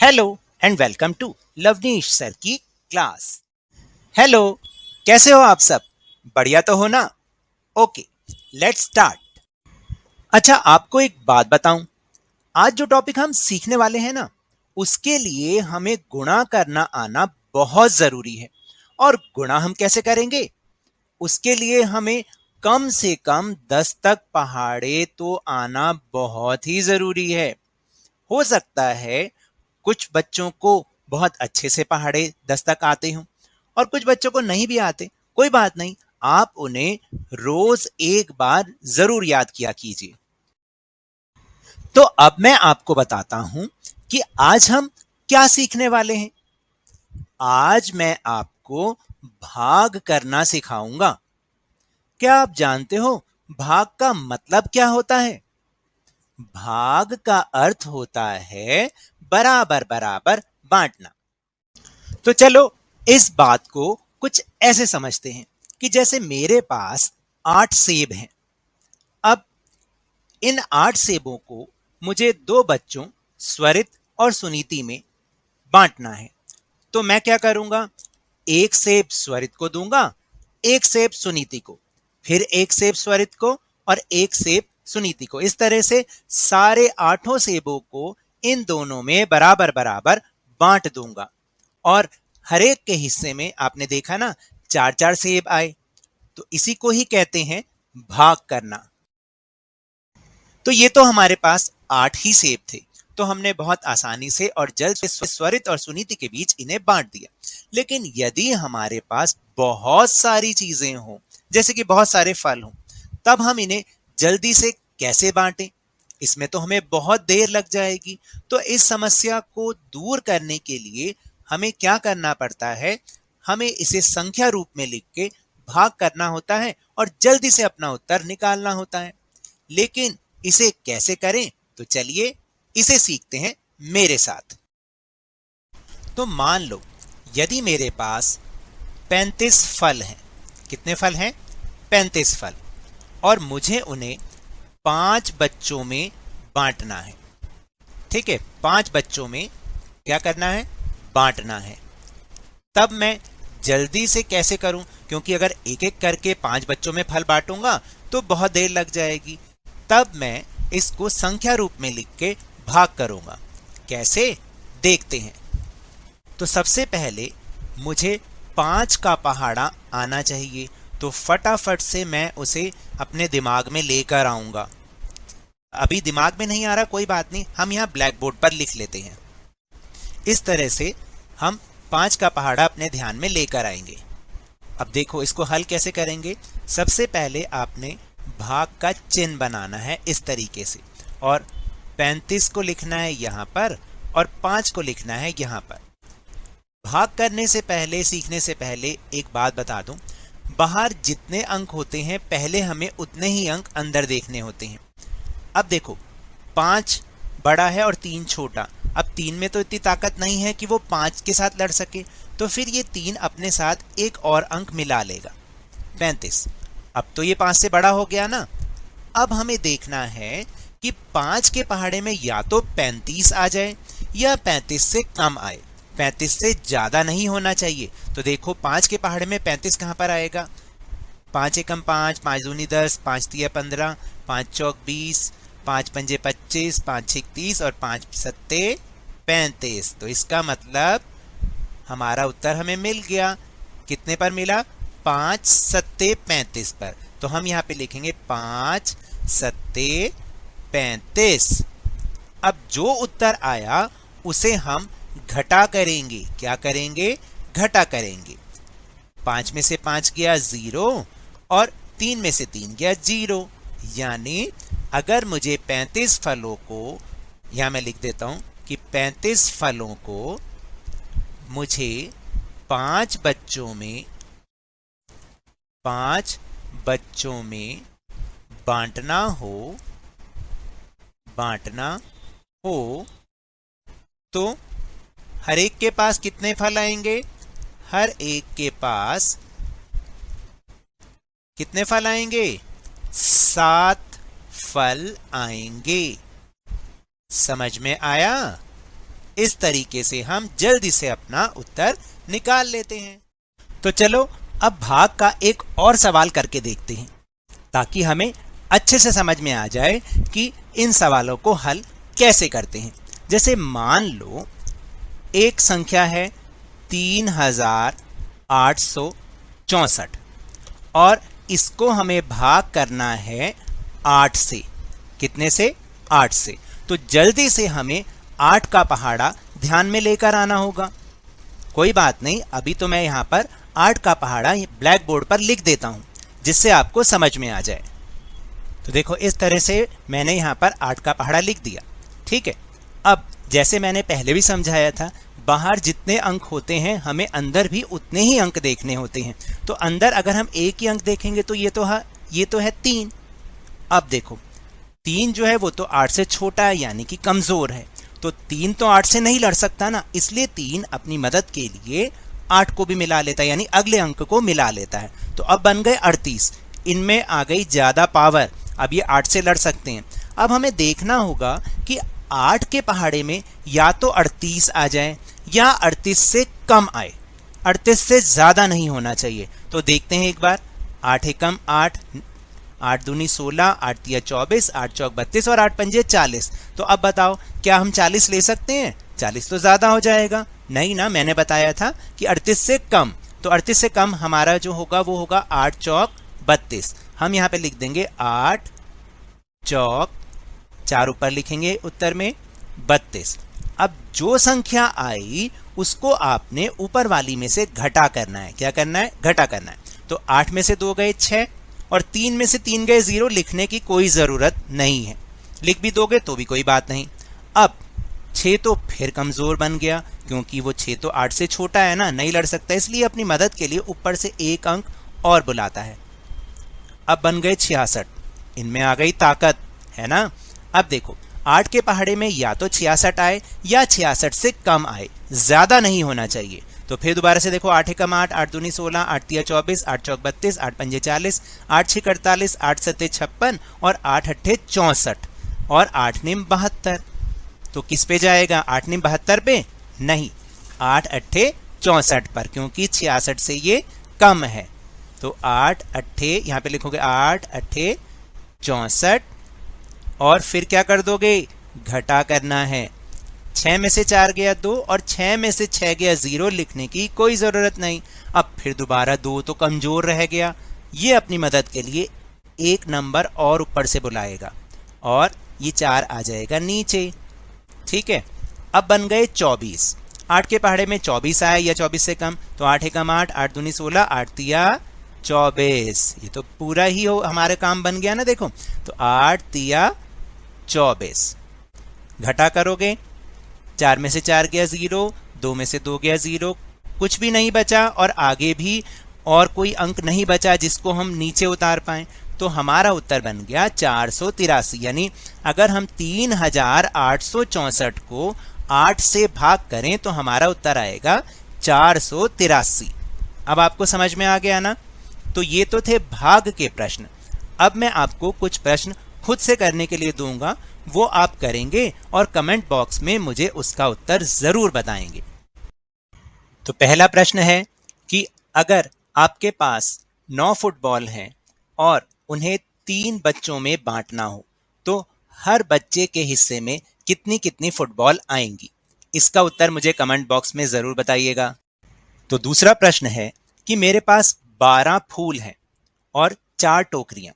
Hello and welcome to Lavneesh sir की class. Hello, कैसे हो आप सब? बढ़िया तो हो ना? Okay, let's start. अच्छा, आपको एक बात बताऊं, आज जो टॉपिक हम सीखने वाले हैं ना, उसके लिए हमें गुणा करना आना बहुत जरूरी है। और गुणा हम कैसे करेंगे? उसके लिए हमें कम से कम 10 तक पहाड़े तो आना बहुत ही जरूरी है। हो सकता है कुछ बच्चों को बहुत अच्छे से पहाड़े 10 तक आते हों और कुछ बच्चों को नहीं भी आते। कोई बात नहीं, आप उन्हें रोज एक बार जरूर याद किया कीजिए। तो अब मैं आपको बताता हूं कि आज हम क्या सीखने वाले हैं। आज मैं आपको भाग करना सिखाऊंगा। क्या आप जानते हो भाग का मतलब क्या होता है? भाग का अर्थ होता है बराबर बराबर बांटना। तो चलो इस बात को कुछ ऐसे समझते हैं कि जैसे मेरे पास 8 सेब हैं। अब इन 8 सेबों को मुझे दो बच्चों स्वरित और सुनीति में बांटना है। तो मैं क्या करूंगा, एक सेब स्वरित को दूंगा, एक सेब सुनीति को, फिर एक सेब स्वरित को और एक सेब सुनीति को। इस तरह से सारे 8 सेबों को इन दोनों में बराबर बराबर बांट दूंगा। और हर एक के हिस्से में आपने देखा ना, 4-4 सेब आए। तो इसी को ही कहते हैं भाग करना। तो ये तो हमारे पास 8 ही सेब थे, तो हमने बहुत आसानी से और जल्द से स्वरित और सुनीति के बीच इन्हें बांट दिया। लेकिन यदि हमारे पास बहुत सारी चीजें हों, जैसे कि बहुत सारे फल हों, तब हम इन्हें जल्दी से कैसे बांटें? इसमें तो हमें बहुत देर लग जाएगी। तो इस समस्या को दूर करने के लिए हमें क्या करना पड़ता है, हमें इसे संख्या रूप में लिख के भाग करना होता है और जल्दी से अपना उत्तर निकालना होता है। लेकिन इसे कैसे करें, तो चलिए इसे सीखते हैं मेरे साथ। तो मान लो यदि मेरे पास 35 फल हैं। कितने फल हैं? 35 फल। और मुझे उन्हें 5 बच्चों में बांटना है। ठीक है, 5 बच्चों में क्या करना है? बांटना है। तब मैं जल्दी से कैसे करूं, क्योंकि अगर एक एक करके 5 बच्चों में फल बांटूंगा तो बहुत देर लग जाएगी। तब मैं इसको संख्या रूप में लिख के भाग करूंगा। कैसे, देखते हैं। तो सबसे पहले मुझे 5 का पहाड़ा आना चाहिए, तो फटाफट से मैं उसे अपने दिमाग में लेकर आऊंगा। अभी दिमाग में नहीं आ रहा, कोई बात नहीं, हम यहां ब्लैक बोर्ड पर लिख लेते हैं। इस तरह से हम 5 का पहाड़ा अपने ध्यान में लेकर आएंगे। अब देखो इसको हल कैसे करेंगे। सबसे पहले आपने भाग का चिन्ह बनाना है इस तरीके से, और 35 को लिखना है यहां पर और 5 को लिखना है यहां पर। भाग करने से पहले, सीखने से पहले एक बात बता दूं, बाहर जितने अंक होते हैं पहले हमें उतने ही अंक अंदर देखने होते हैं। अब देखो 5 बड़ा है और 3 छोटा। अब 3 में तो इतनी ताकत नहीं है कि वो 5 के साथ लड़ सके, तो फिर ये 3 अपने साथ एक और अंक मिला लेगा, 35। अब तो ये 5 से बड़ा हो गया ना। अब हमें देखना है कि 5 के पहाड़े में या तो 35 आ जाए या 35 से कम आए। 35 से ज्यादा नहीं होना चाहिए। तो देखो 5 के पहाड़े में 35 कहां पर आएगा? 5 एकम 5, 5 दूनी 10, 5 तिया 15, 5 चौक 20, 5 पंजे 25, 5 छिक 30 और 5 सत्ते 35। तो इसका मतलब हमारा उत्तर हमें मिल गया। कितने पर मिला? 5 सत्ते 35 पर। तो हम यहाँ पे लिखेंगे 5 सत्ते 35। अब जो उत्तर आया उसे हम घटा करेंगे। क्या करेंगे? घटा करेंगे। 5 में से 5 गया 0 और 3 में से 3 गया 0। यानी अगर मुझे 35 फलों को, यहां मैं लिख देता हूं कि 35 फलों को मुझे 5 बच्चों में बांटना हो तो हर एक के पास कितने फल आएंगे? हर एक के पास कितने फल आएंगे? 7 फल आएंगे। समझ में आया? इस तरीके से हम जल्दी से अपना उत्तर निकाल लेते हैं। तो चलो अब भाग का एक और सवाल करके देखते हैं, ताकि हमें अच्छे से समझ में आ जाए कि इन सवालों को हल कैसे करते हैं। जैसे मान लो एक संख्या है 3864 और इसको हमें भाग करना है 8 से। कितने से? 8 से। तो जल्दी से हमें 8 का पहाड़ा ध्यान में लेकर आना होगा। कोई बात नहीं, अभी तो मैं यहाँ पर 8 का पहाड़ा ब्लैक बोर्ड पर लिख देता हूँ, जिससे आपको समझ में आ जाए। तो देखो इस तरह से मैंने यहाँ पर 8 का पहाड़ा लिख दिया। ठीक है, अब जैसे मैंने पहले भी समझाया था, बाहर जितने अंक होते हैं हमें अंदर भी उतने ही अंक देखने होते हैं। तो अंदर अगर हम एक ही अंक देखेंगे तो ये तो है 3। अब देखो 3 जो है वो तो 8 से छोटा है, यानी कि कमजोर है। तो 3 तो 8 से नहीं लड़ सकता ना, इसलिए 3 अपनी मदद के लिए 8 को भी मिला लेता है, यानी अगले अंक को मिला लेता है। तो अब बन गए 38। इनमें आ गई ज्यादा पावर, अब ये 8 से लड़ सकते हैं। अब हमें देखना होगा कि 8 के पहाड़े में या तो 38 आ जाए या 38 से कम आए। 38 से ज्यादा नहीं होना चाहिए। तो देखते हैं एक बार, 8 एकम 8, 8 दूनी 16, 8 तिया 24, 8 चौक 32 और 8 पंजे 40। तो अब बताओ क्या हम 40 ले सकते हैं? 40 तो ज्यादा हो जाएगा। नहीं ना, मैंने बताया था कि 38 से कम। तो 38 से कम हमारा जो होगा वो होगा 8 चौक 32। हम यहाँ पे लिख देंगे 8 चौक, 4 ऊपर लिखेंगे उत्तर में 32। अब जो संख्या आई उसको आपने ऊपर वाली में से घटा करना है। क्या करना है? घटा करना है। तो 8 में से 2 गए 6 और 3 में से 3 गए 0। लिखने की कोई जरूरत नहीं है, लिख भी दोगे तो भी कोई बात नहीं। अब 6 तो फिर कमजोर बन गया, क्योंकि वो 6 तो 8 से छोटा है ना, नहीं लड़ सकता, इसलिए अपनी मदद के लिए ऊपर से एक अंक और बुलाता है। अब बन गए 66। इनमें आ गई ताकत, है ना। अब देखो 8 के पहाड़े में या तो 66 आए या 66 से कम आए, ज्यादा नहीं होना चाहिए। तो फिर दोबारा से देखो, 8 एकम 8, 8 दूनी 16, 8 तिया 24, 8 चौक 32, 8 पंजे 40, 8 छः 48, 8 सत्ते 56 और 8 अट्ठे 64 और 8 निम 72। तो किस पे जाएगा? 8 निम 72 पे नहीं, 8 अट्ठे 64 पर, क्योंकि 66 से ये कम है। तो 8 अट्ठे, यहाँ पे लिखोगे 8 अट्ठे 64 और फिर क्या कर दोगे? घटा करना है। 6 में से 4 गया 2 और 6 में से 6 गया 0। लिखने की कोई जरूरत नहीं। अब फिर दोबारा 2 तो कमजोर रह गया, ये अपनी मदद के लिए एक नंबर और ऊपर से बुलाएगा और ये 4 आ जाएगा नीचे। ठीक है, अब बन गए 24। 8 के पहाड़े में 24 आया या 24 से कम, तो 8 एकम 8, 8 दूनी 16, 8 तिया 24। ये तो पूरा ही हो हमारे काम बन गया ना। देखो तो 8 तिया 24। घटा करोगे, 4 में से 4 गया 0, 2 में से 2 गया 0, कुछ भी नहीं बचा और आगे भी और कोई अंक नहीं बचा जिसको हम नीचे उतार पाएं। तो हमारा उत्तर बन गया 483। यानी अगर हम 3864 को 8 से भाग करें तो हमारा उत्तर आएगा 483। अब आपको समझ में आ गया ना। तो ये तो थे भाग के प्रश्न। अब मैं आपको कुछ प्रश्न खुद से करने के लिए दूंगा, वो आप करेंगे और कमेंट बॉक्स में मुझे उसका उत्तर जरूर बताएंगे। तो पहला प्रश्न है कि अगर आपके पास 9 फुटबॉल हैं और उन्हें 3 बच्चों में बांटना हो तो हर बच्चे के हिस्से में कितनी कितनी फुटबॉल आएंगी? इसका उत्तर मुझे कमेंट बॉक्स में जरूर बताइएगा। तो दूसरा प्रश्न है कि मेरे पास 12 फूल हैं और 4 टोकरियां।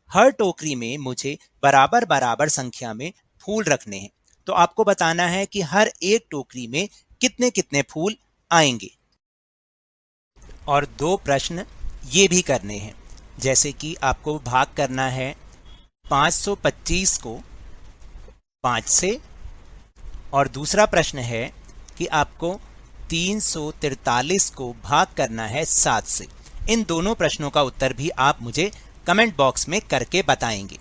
हर टोकरी में मुझे बराबर बराबर संख्या में फूल रखने हैं, तो आपको बताना है कि हर एक टोकरी में कितने कितने फूल आएंगे। और 2 प्रश्न ये भी करने हैं, जैसे कि आपको भाग करना है 525 को 5 से, और दूसरा प्रश्न है कि आपको 343 को भाग करना है 7 से। इन दोनों प्रश्नों का उत्तर भी आप मुझे कमेंट बॉक्स में करके बताएंगे।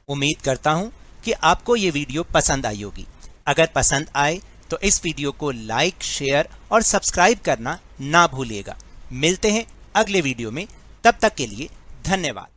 उम्मीद करता हूं कि आपको ये वीडियो पसंद आई होगी। अगर पसंद आए तो इस वीडियो को लाइक, शेयर और सब्सक्राइब करना ना भूलिएगा। मिलते हैं अगले वीडियो में, तब तक के लिए धन्यवाद।